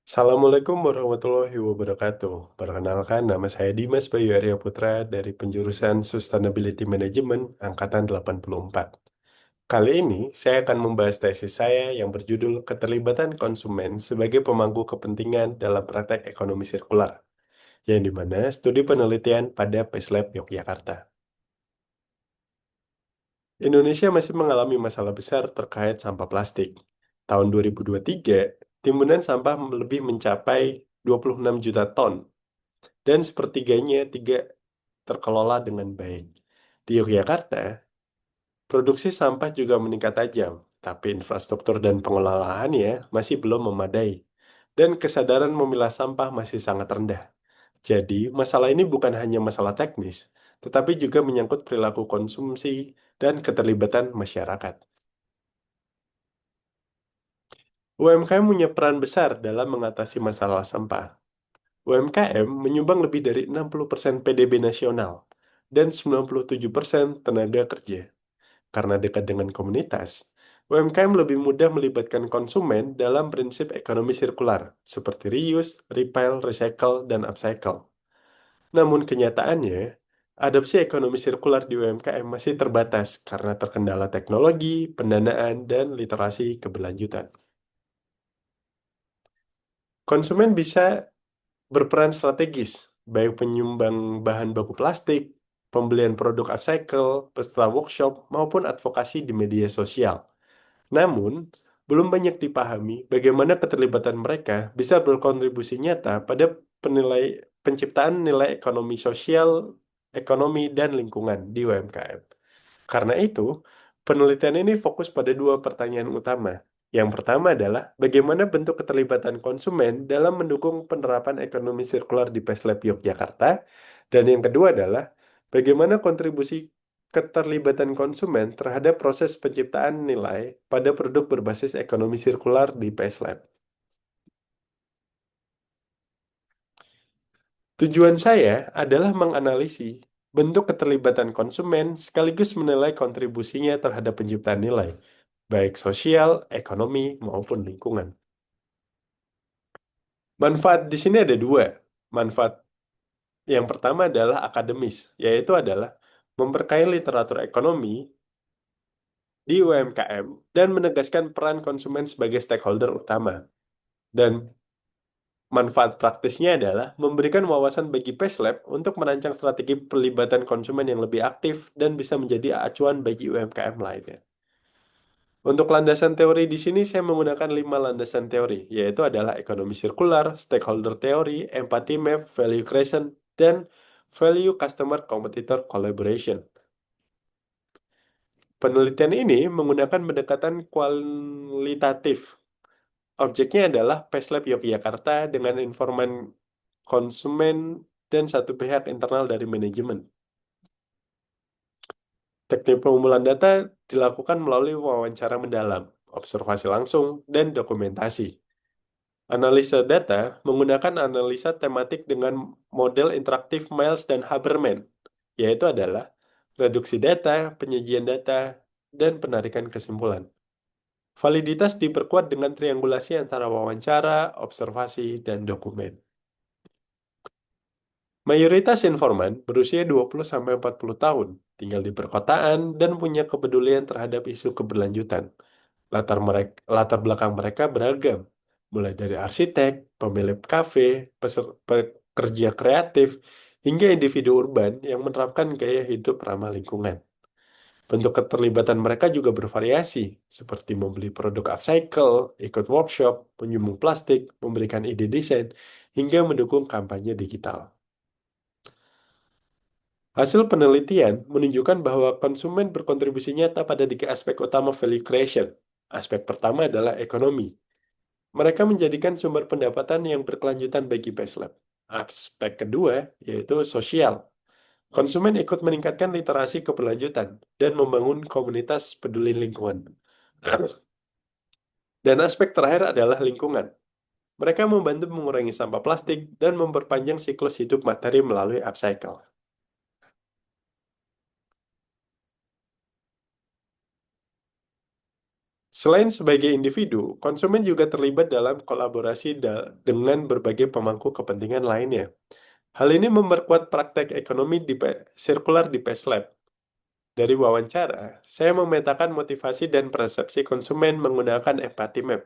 Assalamualaikum warahmatullahi wabarakatuh. Perkenalkan, nama saya Dimas Bayu Arya Putra dari penjurusan Sustainability Management Angkatan 84. Kali ini, saya akan membahas tesis saya yang berjudul Keterlibatan Konsumen sebagai Pemangku Kepentingan dalam Praktek Ekonomi Sirkular, yang dimana studi penelitian pada PESLab Yogyakarta. Indonesia masih mengalami masalah besar terkait sampah plastik. Tahun 2023, timbunan sampah lebih mencapai 26 juta ton, dan sepertiganya tidak terkelola dengan baik. Di Yogyakarta, produksi sampah juga meningkat tajam, tapi infrastruktur dan pengelolaannya masih belum memadai, dan kesadaran memilah sampah masih sangat rendah. Jadi, masalah ini bukan hanya masalah teknis, tetapi juga menyangkut perilaku konsumsi dan keterlibatan masyarakat. UMKM punya peran besar dalam mengatasi masalah sampah. UMKM menyumbang lebih dari 60% PDB nasional dan 97% tenaga kerja. Karena dekat dengan komunitas, UMKM lebih mudah melibatkan konsumen dalam prinsip ekonomi sirkular, seperti reuse, refill, recycle, dan upcycle. Namun kenyataannya, adopsi ekonomi sirkular di UMKM masih terbatas karena terkendala teknologi, pendanaan, dan literasi keberlanjutan. Konsumen bisa berperan strategis, baik penyumbang bahan baku plastik, pembelian produk upcycle, peserta workshop, maupun advokasi di media sosial. Namun, belum banyak dipahami bagaimana keterlibatan mereka bisa berkontribusi nyata pada penciptaan nilai ekonomi sosial, ekonomi, dan lingkungan di UMKM. Karena itu, penelitian ini fokus pada dua pertanyaan utama. Yang pertama adalah bagaimana bentuk keterlibatan konsumen dalam mendukung penerapan ekonomi sirkular di PESLab Yogyakarta, dan yang kedua adalah bagaimana kontribusi keterlibatan konsumen terhadap proses penciptaan nilai pada produk berbasis ekonomi sirkular di PESLab. Tujuan saya adalah menganalisis bentuk keterlibatan konsumen sekaligus menilai kontribusinya terhadap penciptaan nilai, baik sosial, ekonomi, maupun lingkungan. Manfaat di sini ada dua. Manfaat yang pertama adalah akademis, yaitu adalah memperkaya literatur ekonomi di UMKM dan menegaskan peran konsumen sebagai stakeholder utama. Dan manfaat praktisnya adalah memberikan wawasan bagi PESLab untuk merancang strategi pelibatan konsumen yang lebih aktif dan bisa menjadi acuan bagi UMKM lainnya. Untuk landasan teori di sini saya menggunakan 5 landasan teori, yaitu adalah ekonomi sirkular, stakeholder teori, empathy map, value creation, dan value customer competitor collaboration. Penelitian ini menggunakan pendekatan kualitatif. Objeknya adalah PESLab Yogyakarta dengan informan konsumen dan satu pihak internal dari manajemen. Teknik pengumpulan data dilakukan melalui wawancara mendalam, observasi langsung, dan dokumentasi. Analisa data menggunakan analisa tematik dengan model interaktif Miles dan Haberman, yaitu adalah reduksi data, penyajian data, dan penarikan kesimpulan. Validitas diperkuat dengan triangulasi antara wawancara, observasi, dan dokumen. Mayoritas informan berusia 20-40 tahun, tinggal di perkotaan, dan punya kepedulian terhadap isu keberlanjutan. Latar belakang mereka beragam, mulai dari arsitek, pemilik kafe, pekerja kreatif, hingga individu urban yang menerapkan gaya hidup ramah lingkungan. Bentuk keterlibatan mereka juga bervariasi, seperti membeli produk upcycle, ikut workshop, menyumbang plastik, memberikan ide desain, hingga mendukung kampanye digital. Hasil penelitian menunjukkan bahwa konsumen berkontribusi nyata pada tiga aspek utama value creation. Aspek pertama adalah ekonomi. Mereka menjadikan sumber pendapatan yang berkelanjutan bagi PESLab. Aspek kedua yaitu sosial. Konsumen ikut meningkatkan literasi keberlanjutan dan membangun komunitas peduli lingkungan. Dan aspek terakhir adalah lingkungan. Mereka membantu mengurangi sampah plastik dan memperpanjang siklus hidup materi melalui upcycle. Selain sebagai individu, konsumen juga terlibat dalam kolaborasi dengan berbagai pemangku kepentingan lainnya. Hal ini memperkuat praktek ekonomi sirkular di PESLab. Dari wawancara, saya memetakan motivasi dan persepsi konsumen menggunakan empathy map.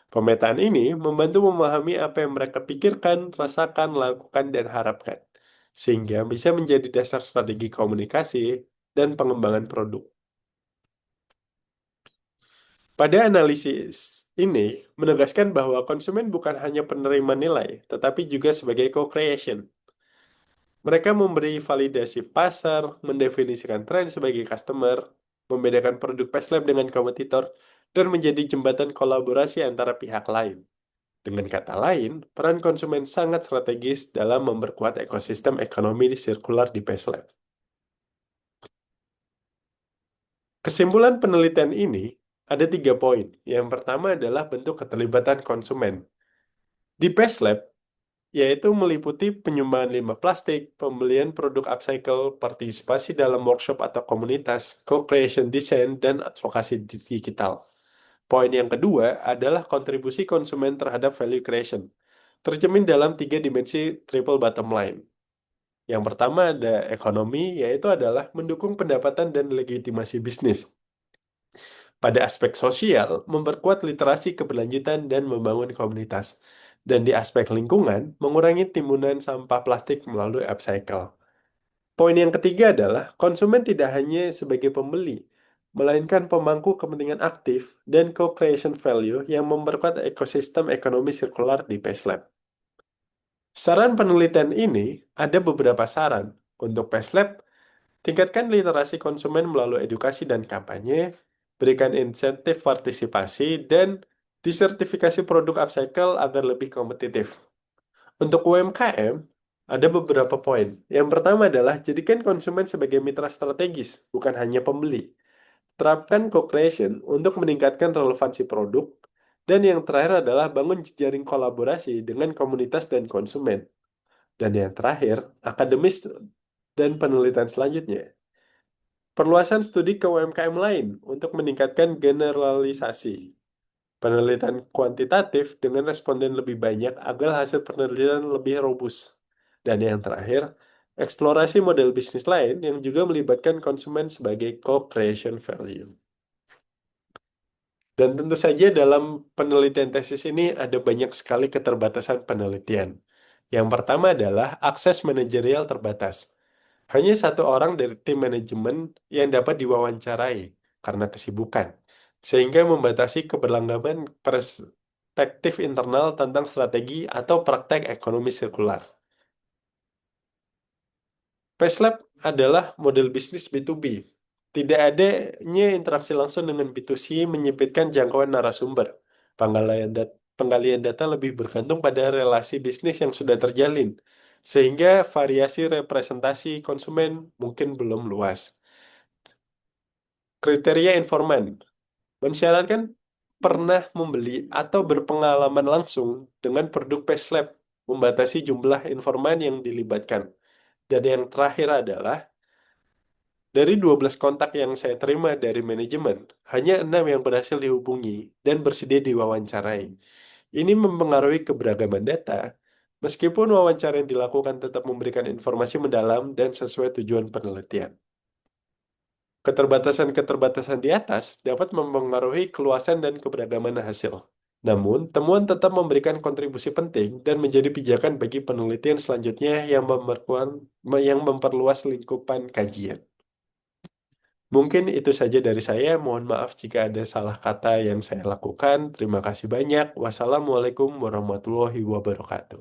Pemetaan ini membantu memahami apa yang mereka pikirkan, rasakan, lakukan, dan harapkan, sehingga bisa menjadi dasar strategi komunikasi dan pengembangan produk. Pada analisis ini menegaskan bahwa konsumen bukan hanya penerima nilai, tetapi juga sebagai co-creation. Mereka memberi validasi pasar, mendefinisikan tren sebagai customer, membedakan produk Paslab dengan kompetitor, dan menjadi jembatan kolaborasi antara pihak lain. Dengan kata lain, peran konsumen sangat strategis dalam memperkuat ekosistem ekonomi sirkular di Paslab. Kesimpulan penelitian ini ada 3 poin. Yang pertama adalah bentuk keterlibatan konsumen. Di Paslab, yaitu meliputi penyumbangan limbah plastik, pembelian produk upcycle, partisipasi dalam workshop atau komunitas, co-creation design, dan advokasi digital. Poin yang kedua adalah kontribusi konsumen terhadap value creation, tercermin dalam 3 dimensi triple bottom line. Yang pertama ada ekonomi, yaitu adalah mendukung pendapatan dan legitimasi bisnis. Pada aspek sosial, memperkuat literasi keberlanjutan dan membangun komunitas. Dan di aspek lingkungan, mengurangi timbunan sampah plastik melalui upcycle. Poin yang ketiga adalah konsumen tidak hanya sebagai pembeli, melainkan pemangku kepentingan aktif dan co-creation value yang memperkuat ekosistem ekonomi sirkular di PESLab. Saran penelitian ini ada beberapa saran untuk PESLab. Tingkatkan literasi konsumen melalui edukasi dan kampanye, berikan insentif partisipasi, dan disertifikasi produk upcycle agar lebih kompetitif. Untuk UMKM, ada beberapa poin. Yang pertama adalah jadikan konsumen sebagai mitra strategis, bukan hanya pembeli. Terapkan co-creation untuk meningkatkan relevansi produk. Dan yang terakhir adalah bangun jejaring kolaborasi dengan komunitas dan konsumen. Dan yang terakhir, akademis dan penelitian selanjutnya. Perluasan studi ke UMKM lain untuk meningkatkan generalisasi. Penelitian kuantitatif dengan responden lebih banyak agar hasil penelitian lebih robust. Dan yang terakhir, eksplorasi model bisnis lain yang juga melibatkan konsumen sebagai co-creation value. Dan tentu saja dalam penelitian tesis ini ada banyak sekali keterbatasan penelitian. Yang pertama adalah akses manajerial terbatas. Hanya satu orang dari tim manajemen yang dapat diwawancarai karena kesibukan, sehingga membatasi keberlanggaman perspektif internal tentang strategi atau praktek ekonomi sirkular. PESLab adalah model bisnis B2B. Tidak adanya interaksi langsung dengan B2C menyempitkan jangkauan narasumber. Penggalian data lebih bergantung pada relasi bisnis yang sudah terjalin, sehingga variasi representasi konsumen mungkin belum luas. Kriteria informan mensyaratkan pernah membeli atau berpengalaman langsung dengan produk PESLab, membatasi jumlah informan yang dilibatkan. Dan yang terakhir adalah dari 12 kontak yang saya terima dari manajemen, hanya 6 yang berhasil dihubungi dan bersedia diwawancarai. Ini mempengaruhi keberagaman data, meskipun wawancara yang dilakukan tetap memberikan informasi mendalam dan sesuai tujuan penelitian. Keterbatasan-keterbatasan di atas dapat mempengaruhi keluasan dan keberagaman hasil. Namun, temuan tetap memberikan kontribusi penting dan menjadi pijakan bagi penelitian selanjutnya yang memperluas lingkupan kajian. Mungkin itu saja dari saya. Mohon maaf jika ada salah kata yang saya lakukan. Terima kasih banyak. Wassalamualaikum warahmatullahi wabarakatuh.